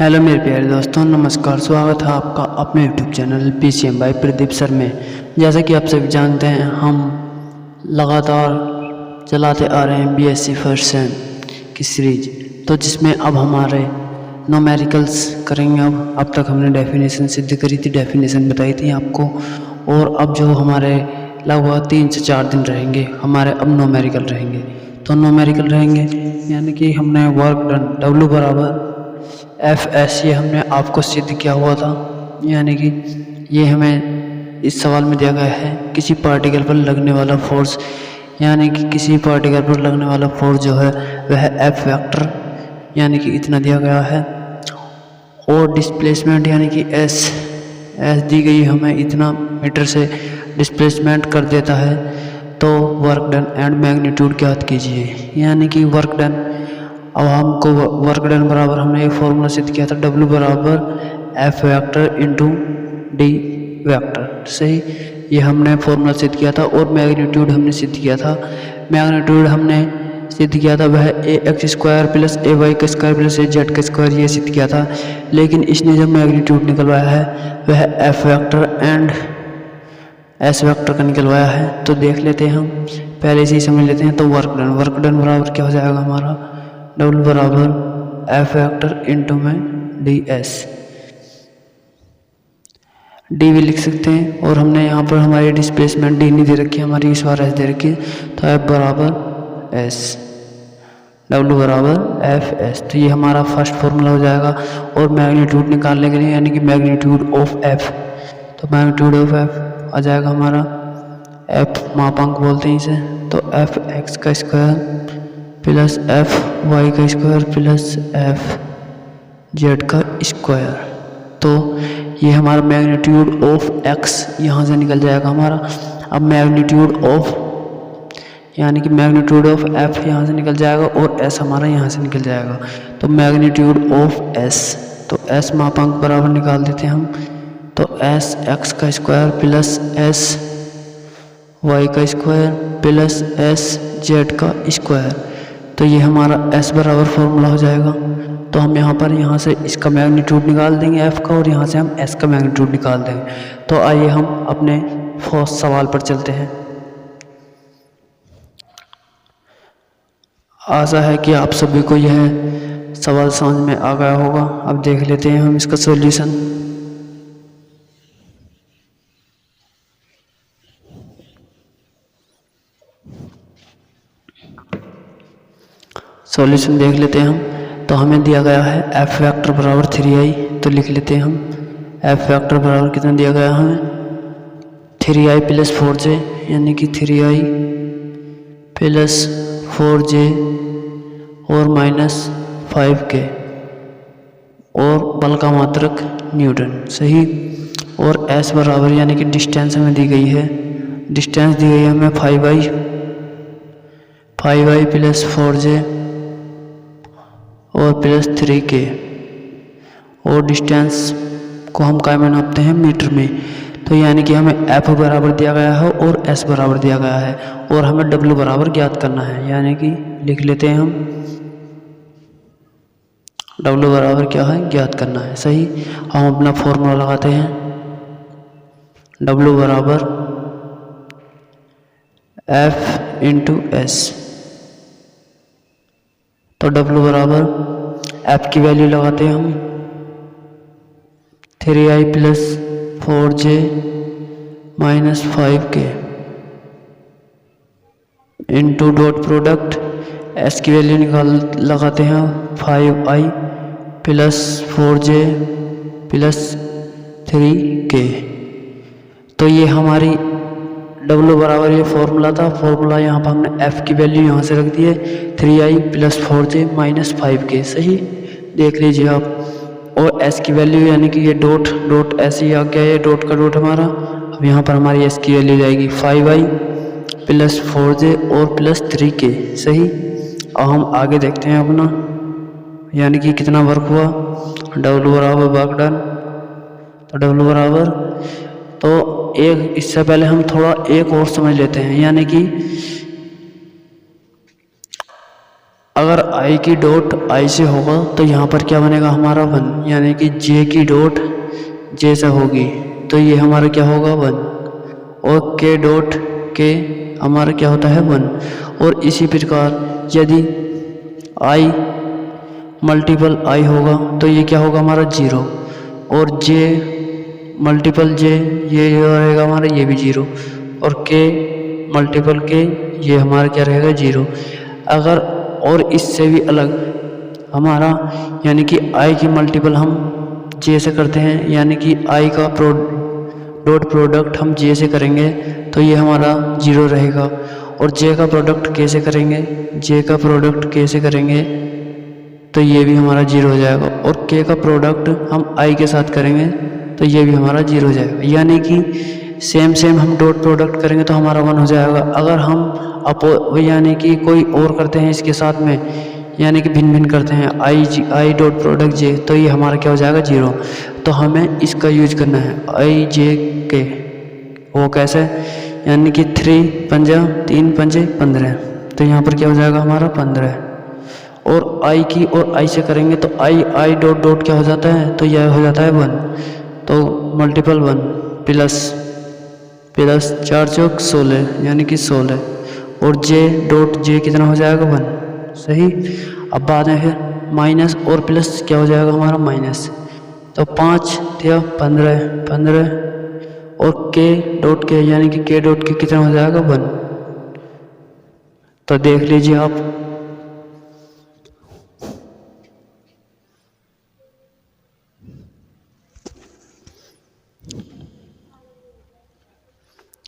Hello मेरे प्यारे दोस्तों, नमस्कार। स्वागत है आपका अपने YouTube channel PCM by Pradeep sir में। जैसा कि आप सभी जानते हैं, हम लगातार चलाते आ रहे हैं BSc फर्स्ट सेम की सीरीज, तो जिसमें अब हमारे न्यूमेरिकल्स करेंगे। अब तक हमने डेफिनेशन सिद्ध करी थी, डेफिनेशन बताई थी आपको, और अब जो हमारे लगभग 3 से 4 दिन रहेंगे हमारे, अब न्यूमेरिकल रहेंगे। तो न्यूमेरिकल रहेंगे यानी कि हमने वर्क डन W बराबर FS ये हमने आपको सिद्ध किया हुआ था। यानी कि ये हमें इस सवाल में दिया गया है, किसी पार्टिकल पर लगने वाला फोर्स, यानी कि किसी पार्टिकल पर लगने वाला फोर्स जो है वह F वेक्टर यानी कि इतना दिया गया है, और डिस्प्लेसमेंट यानी कि S दी गई हमें इतना मीटर से डिस्प्लेसमेंट कर देता है। तो वर्क डन एंड मैग्नीट्यूड ज्ञात कीजिए। यानी कि वर्क डन, अब हमको वर्क डन बराबर हमने एक फॉर्मूला सिद्ध किया था, W बराबर F vector into D vector. सही, ये हमने फॉर्मूला सिद्ध किया था। और मैग्नीट्यूड हमने सिद्ध किया था, मैग्नीट्यूड हमने सिद्ध किया था वह AX स्क्वायर प्लस AY का स्क्वायर प्लस AZ का स्क्वायर, ये सिद्ध किया था। लेकिन इसने जब मैग्नीट्यूड निकलवाया है वह F vector and S vector का निकलवाया है। तो देख लेते हैं, हम पहले से ही समझ लेते हैं। तो वर्क डन बराबर क्या हो जाएगा हमारा, W बराबर F वेक्टर इंटू में DS, D भी लिख सकते हैं। और हमने यहाँ पर हमारी डिस्प्लेसमेंट D नहीं दे रखी है, हमारी इस बार S दे रखी है। तो F बराबर S, W बराबर FS। तो ये हमारा फर्स्ट फॉर्मूला हो जाएगा। और मैग्नीट्यूड निकालने के लिए यानी कि मैग्नीट्यूड ऑफ F, तो मैग्नीट्यूड ऑफ F आ जाएगा हमारा, F मापांक बोलते हैं इसे, तो FX का स्क्वायर प्लस FY का स्क्वायर प्लस FZ का स्क्वायर। तो ये हमारा मैग्नीट्यूड ऑफ X यहाँ से निकल जाएगा हमारा। अब मैग्नीट्यूड ऑफ यानी कि मैग्नीट्यूड ऑफ F यहाँ से निकल जाएगा और S हमारा यहाँ से निकल जाएगा। तो मैग्नीट्यूड ऑफ S, तो S मापांक बराबर निकाल देते हैं हम, तो S X का स्क्वायर प्लस S Y का स्क्वायर प्लस S Z का स्क्वायर। तो ये हमारा S बराबर फॉर्मूला हो जाएगा। तो हम यहाँ से इसका मैग्नीट्यूड निकाल देंगे F का, और यहाँ से हम S का मैग्नीट्यूड निकाल देंगे। तो आइए हम अपने फर्स्ट सवाल पर चलते हैं। आशा है कि आप सभी को यह सवाल समझ में आ गया होगा। अब देख लेते हैं हम इसका सॉल्यूशन। सॉल्यूशन देख लेते हैं हम। तो हमें दिया गया है F वेक्टर बराबर 3i, तो लिख लेते हैं हम F वेक्टर बराबर कितना दिया गया है हमें, 3i प्लस 4j, यानी कि 3i प्लस 4j और माइनस 5k, और बल का मात्रक न्यूटन। सही, और S बराबर यानी कि डिस्टेंस हमें दी गई है, डिस्टेंस दी गई है हमें 5i प्लस 4j और प्लस 3k, और डिस्टेंस को हम काय में नापते हैं, मीटर में। तो यानी कि हमें F बराबर दिया गया है और S बराबर दिया गया है, और हमें W बराबर ज्ञात करना है। यानी कि लिख लेते हैं हम W बराबर क्या है, ज्ञात करना है। सही, हम अपना फॉर्मूला लगाते हैं, W बराबर F इंटू S। तो W बराबर F की वैल्यू लगाते हैं हम, 3i plus 4j minus 5k into dot product S की वैल्यू लगाते हैं 5i plus 4j plus 3k। तो ये हमारी W बराबर ये फॉर्मूला था, फॉर्मूला यहाँ पर हमने F की वैल्यू यहाँ से रख दी है, 3i plus 4j minus 5k। सही, देख लीजिए आप। और S की वैल्यू यानी कि ये डॉट ऐसे ही आ गया, ये डॉट का डॉट हमारा। अब यहाँ पर हमारी S की वैल्यू जाएगी 5i प्लस 4j और प्लस 3k। सही, अब हम आगे देखते हैं अपना, यानी कि कितना वर्क हुआ, W बराबर वर्क डन। तो W बराबर, तो एक इससे पहले हम थोड़ा एक और समझ लेते हैं। यानी कि अगर आई की डॉट आई से होगा तो यहाँ पर क्या बनेगा हमारा 1, यानी कि जे की डॉट जे से होगी तो ये हमारा क्या होगा 1, और के डॉट के हमारा क्या होता है 1। और इसी प्रकार यदि आई मल्टीपल आई होगा तो ये क्या होगा हमारा 0, और जे मल्टीपल जे ये रहेगा हमारा ये भी 0, और के मल्टीपल के ये हमारा क्या रहेगा 0। अगर और इससे भी अलग हमारा यानी कि आई की मल्टीपल हम जे से करते हैं, यानी कि आई का डॉट प्रोडक्ट हम जे से करेंगे तो ये हमारा 0 रहेगा, और जे का प्रोडक्ट के से करेंगे, जे का प्रोडक्ट के से करेंगे तो ये भी हमारा 0 हो जाएगा, और के का प्रोडक्ट हम आई के साथ करेंगे तो ये भी हमारा 0 हो जाएगा। यानी कि सेम हम डॉट प्रोडक्ट करेंगे तो हमारा 1 हो जाएगा। अगर हम यानी कि कोई और करते हैं इसके साथ में, यानी कि भिन्न करते हैं आई डॉट प्रोडक्ट जे, तो ये हमारा क्या हो जाएगा 0। तो हमें इसका यूज करना है आई जे के, वो कैसे, यानी कि 3 पंजा 3 पंजे 15, तो यहाँ पर क्या हो जाएगा हमारा 15। और आई की और आई से करेंगे तो आई डॉट क्या हो जाता है, तो यह हो जाता है 1, तो मल्टीपल 1 प्लस 4 चौक 16 यानी कि 16, और जे डॉट जे कितना हो जाएगा 1, सही। अब बाद में फिर माइनस और प्लस क्या हो जाएगा हमारा माइनस, तो 5 या 15 और के डॉट के यानी कि के डॉट के कितना हो जाएगा 1। तो देख लीजिए आप,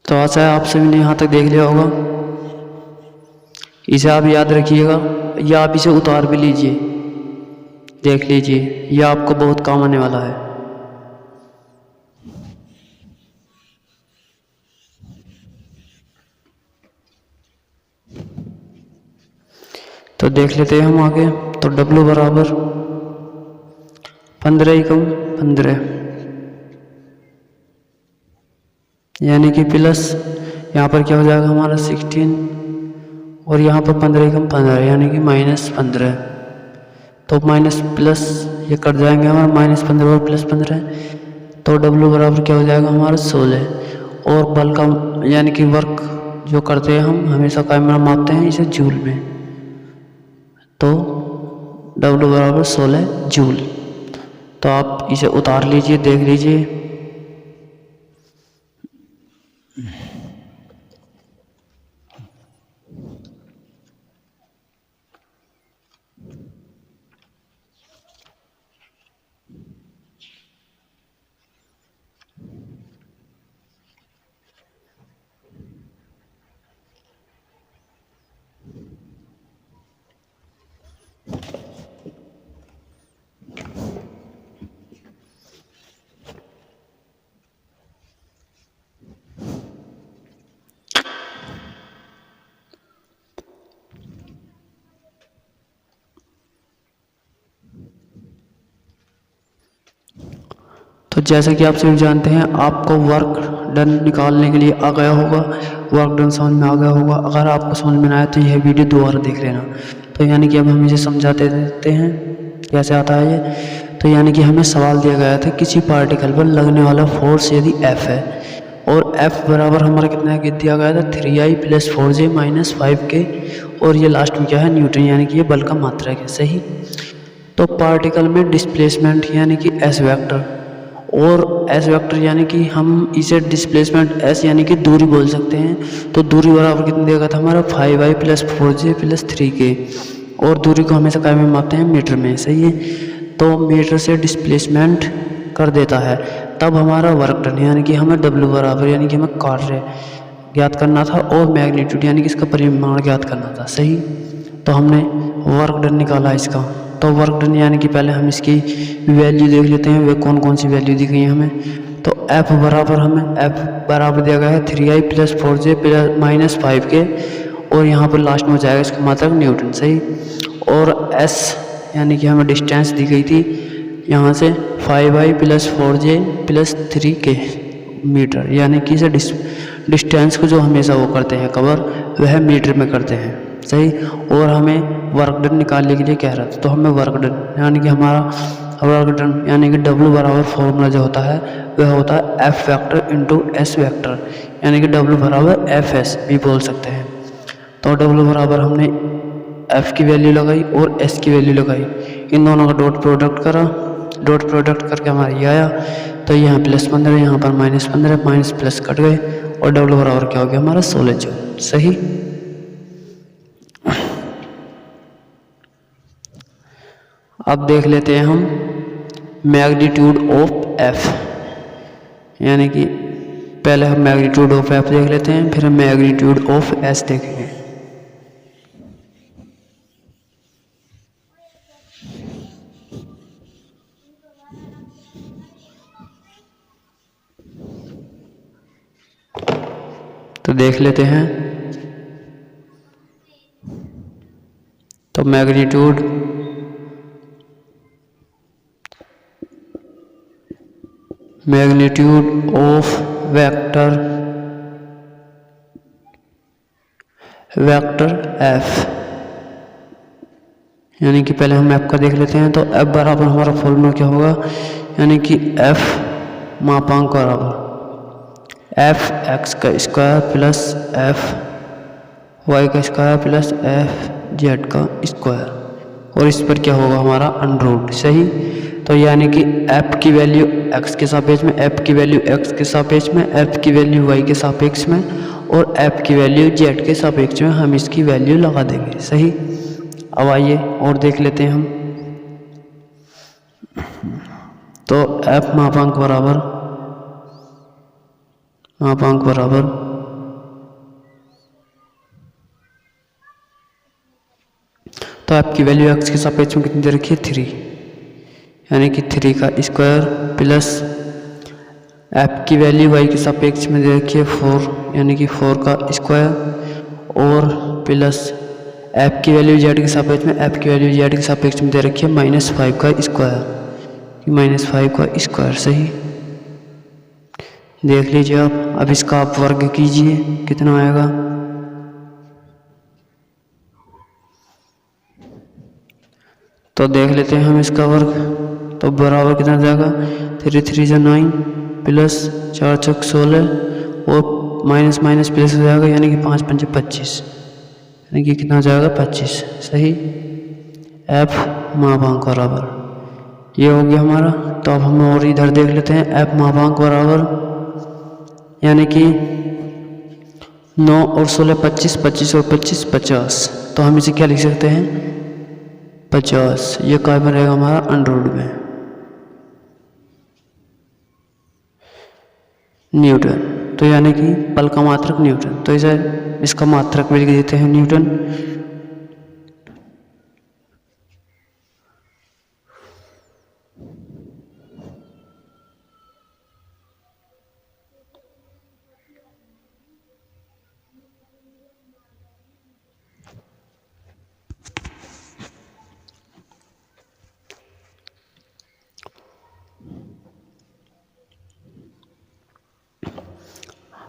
तो आशा है आप सभी ने यहाँ तक देख लिया होगा। इसे आप याद रखिएगा या आप इसे उतार भी लीजिए, देख लीजिए, यह आपको बहुत काम आने वाला है। तो देख लेते हैं हम आगे। तो W बराबर 15 एकम 15, यानी कि प्लस यहाँ पर क्या हो जाएगा हमारा 16, और यहाँ पर 15 एकम 15 यानी कि -15, तो माइनस प्लस ये कट जाएंगे हमारा -15 और +15, तो W बराबर क्या हो जाएगा हमारा 16। और बल का यानी कि वर्क जो करते हैं हम हमेशा कैमरा मापते हैं इसे जूल में, तो W बराबर 16 जूल। तो आप इसे उतार लीजिए, देख लीजिए। तो जैसा कि आप सभी जानते हैं, आपको वर्क डन निकालने के लिए आ गया होगा, वर्क डन समझ में आ गया होगा। अगर आपको समझ में ना आया तो यह वीडियो दोबारा देख लेना। तो यानी कि अब हम इसे समझाते देते हैं कैसे आता है ये। तो यानी कि हमें सवाल दिया गया था किसी पार्टिकल पर लगने वाला फोर्स यदि F है, और F बराबर हमारा कितना दिया गया था 3I + 4J - 5K, और ये लास्ट में क्या है न्यूटन, यानी कि ये बल का मात्रक है, सही। तो पार्टिकल में डिस्प्लेसमेंट यानी कि S वेक्टर, और S वेक्टर यानी कि हम इसे डिस्प्लेसमेंट S यानी कि दूरी बोल सकते हैं। तो दूरी बराबर कितना दिया गया था हमारा 5I + 4J + 3K, और दूरी को हमेशा क्या में मापते हैं मीटर में, सही है। तो मीटर से डिस्प्लेसमेंट कर देता है, तब हमारा वर्क डन यानी कि हमें W बराबर यानी कि हमें कार्य ज्ञात करना था, और मैग्नीट्यूड यानी कि इसका परिमाण ज्ञात करना था, सही। तो हमने वर्क डन निकाला इसका। तो वर्क डन यानी कि पहले हम इसकी वैल्यू देख लेते हैं, वे कौन कौन सी वैल्यू दी गई है हमें। तो F बराबर दिया गया है 3I + 4J - 5K, और यहाँ पर लास्ट में हो जाएगा इसका मात्रक न्यूटन, सही। और S यानी कि हमें डिस्टेंस दी गई थी यहाँ से 5I + 4J + 3K मीटर, यानी कि इसे डिस्टेंस को जो हमेशा वो करते हैं कवर, वह मीटर में करते हैं। सही। और हमें वर्क डन निकालने के लिए कह रहा था, तो हमें वर्क डन यानी कि हमारा वर्क डन यानी कि W बराबर फॉर्मूला जो होता है वह होता है F vector into S vector, यानी कि W बराबर FS भी बोल सकते हैं। तो W बराबर हमने F की वैल्यू लगाई और S की वैल्यू लगाई, इन दोनों का डॉट प्रोडक्ट करा, डॉट प्रोडक्ट करके हमारा ये आया। तो यहाँ +15 यहाँ पर -15, माइनस प्लस कट गए और W बराबर क्या हो गया हमारा 16 जूल। सही। अब देख लेते हैं हम मैग्नीट्यूड ऑफ F, यानी कि पहले हम मैग्नीट्यूड ऑफ F देख लेते हैं, फिर हम मैग्नीट्यूड ऑफ S देखेंगे। तो देख लेते हैं। तो मैग्नीट्यूड ऑफ वेक्टर F, यानी कि पहले हम F का देख लेते हैं। तो F बराबर हमारा फॉर्मूला क्या होगा, यानी कि F मापांक बराबर F x का स्क्वायर प्लस F y का स्क्वायर प्लस F z का स्क्वायर, और इस पर क्या होगा हमारा अंडर। सही। तो यानी कि F की वैल्यू x के सापेक्ष में, F की वैल्यू x के सापेक्ष में, F की वैल्यू y के सापेक्ष में और F की वैल्यू z के सापेक्ष में हम इसकी वैल्यू लगा देंगे। सही। अब आइए और देख लेते हैं हम। तो F मापांक बराबर तो F की वैल्यू x के सापेक्ष में कितनी दे रखी है 3, यानी कि 3 का स्क्वायर प्लस F की वैल्यू y के सापेक्ष में दे रखी है 4, यानी कि 4 का स्क्वायर और प्लस F की वैल्यू z के सापेक्ष में, F की वैल्यू z के सापेक्ष में दे रखी है -5 का स्क्वायर, -5 का स्क्वायर। सही। देख लीजिए आप। अब इसका आप वर्ग कीजिए, कितना आएगा। तो देख लेते हैं हम इसका वर्ग। तो बराबर कितना जाएगा 3 3 9 प्लस 4 6 16 और माइनस माइनस प्लस हो जाएगा, यानी कि 5 5 25, यानी कि कितना जाएगा 25। सही। F मापांक बराबर ये हो गया हमारा। तो अब हम और इधर देख लेते हैं। F मापांक बराबर यानी कि 9 और 16 25, 25 और 25 50। तो हम इसे क्या लिख सकते हैं 50। ये क्या बनेगा हमारा अंडर में न्यूटन। तो यानी कि बल का मात्रक न्यूटन। तो इसे इसका मात्रक भी लिख देते हैं न्यूटन।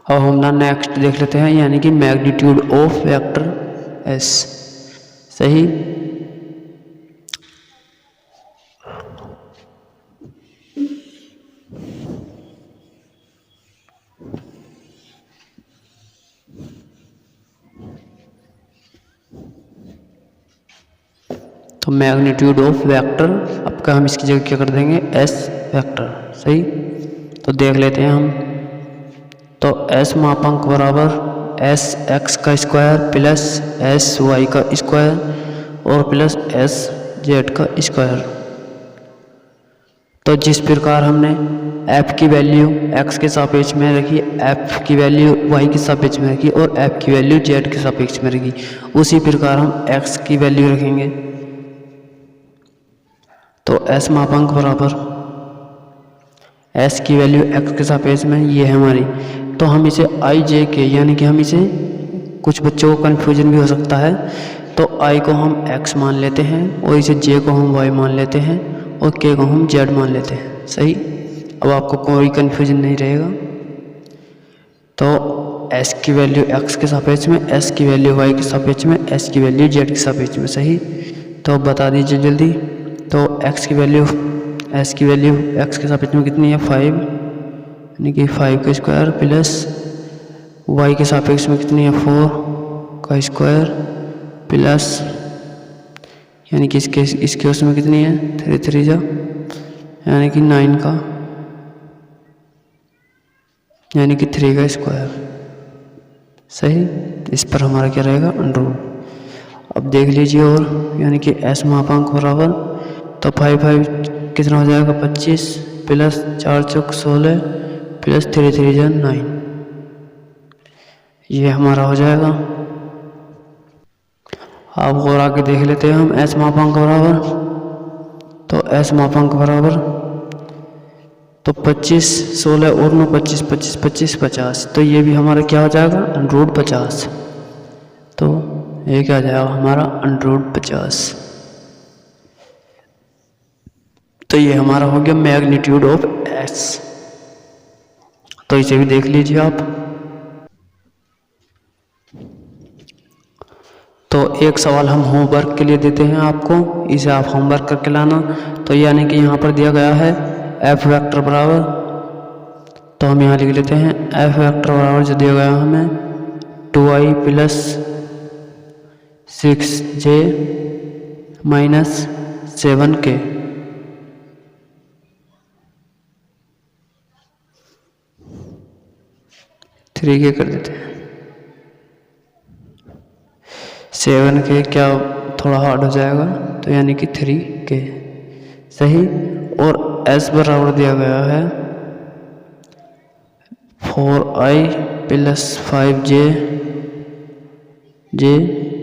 अब हम ना नेक्स्ट देख लेते हैं, यानी कि मैग्नीट्यूड ऑफ वेक्टर S। सही। तो मैग्नीट्यूड ऑफ वेक्टर आपका हम इसकी जगह क्या कर देंगे S वेक्टर। सही। तो देख लेते हैं हम। तो S मापांक बराबर S x का स्क्वायर प्लस S y का स्क्वायर और प्लस S z का स्क्वायर। तो जिस प्रकार हमने F की वैल्यू x के सापेक्ष में रखी, F की वैल्यू y के सापेक्ष में रखी और F की वैल्यू z के सापेक्ष में रखी, उसी प्रकार हम x की वैल्यू रखेंगे। तो S मापांक बराबर S की वैल्यू x के सापेक्ष में ये है हमारी। तो हम इसे i j k, यानी कि हम इसे कुछ बच्चों को कन्फ्यूजन भी हो सकता है, तो i को हम x मान लेते हैं और इसे j को हम y मान लेते हैं और k को हम z मान लेते हैं। सही। अब आपको कोई कन्फ्यूजन नहीं रहेगा। तो एस की वैल्यू एक्स के सापेक्ष में, एस की वैल्यू वाई के सापेक्ष में, एस की वैल्यू जेड के सापेक्ष में। सही, तो अब बता दीजिए जल्दी। तो एक्स की वैल्यू एक्स के सापेक्ष में कितनी है 5, यानी कि 5 का स्क्वायर प्लस वाई के सापेक्ष में कितनी है 4 का स्क्वायर प्लस यानी कि इसके उसमें कितनी है 3 3 जा यानी कि 9 का यानी कि 3 का स्क्वायर। सही, इस पर हमारा क्या रहेगा अंडर। अब देख लीजिए और यानी कि एस मापांक बराबर, तो 5 कितना हो जाएगा 25 प्लस 4 चौक 16 प्लस 3 3 जा 9, ये हमारा हो जाएगा। अब और आगे देख लेते हैं हम एस मापांक बराबर, तो एस मापांक बराबर तो 25 16 और 9 25 25 25 50, तो ये भी हमारा क्या हो जाएगा अंडर 50। तो ये क्या आ जाएगा हमारा अंडर 50। तो ये हमारा हो गया मैग्नीट्यूड ऑफ एस। तो इसे भी देख लीजिए आप। तो एक सवाल हम होमवर्क के लिए देते हैं आपको, इसे आप होमवर्क करके लाना। तो यानी कि यहाँ पर दिया गया है एफ वेक्टर बराबर, तो हम यहाँ लिख लेते हैं एफ वेक्टर बराबर जो दिया गया हमें 2i plus 6j minus 7k, three के कर देते हैं 7k क्या थोड़ा हार्ड हो जाएगा, तो यानी कि 3k। सही, और s बराबर दिया गया है 4i plus 5j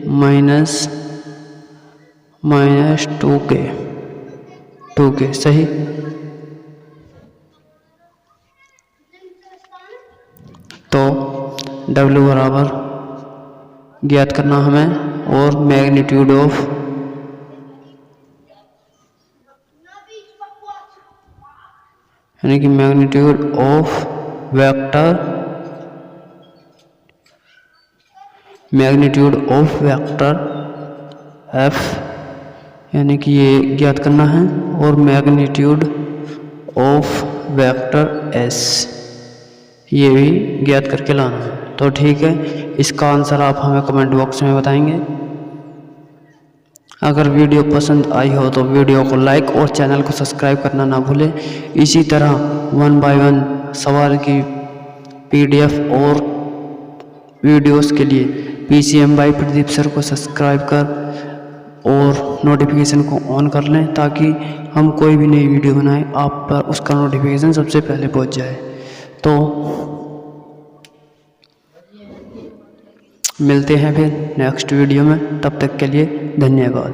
minus 2k। सही, तो w बराबर ज्ञात करना हमें, और मैग्नीट्यूड ऑफ यानी कि मैग्नीट्यूड ऑफ वेक्टर f यानी कि ये ज्ञात करना है, और मैग्नीट्यूड ऑफ वेक्टर s ये भी ज्ञात करके लाना है। तो ठीक है, इसका आंसर आप हमें कमेंट बॉक्स में बताएंगे। अगर वीडियो पसंद आई हो तो वीडियो को लाइक और चैनल को सब्सक्राइब करना ना भूलें। इसी तरह 1 बाय 1 सवाल की PDF और वीडियोस के लिए PCM बाय प्रदीप सर को सब्सक्राइब कर और नोटिफिकेशन को ऑन कर लें, ताकि हम कोई भी नई वीडियो बनाएं आप पर उसका नोटिफिकेशन सबसे पहले पहुंच जाए। तो मिलते हैं फिर नेक्स्ट वीडियो में, तब तक के लिए धन्यवाद।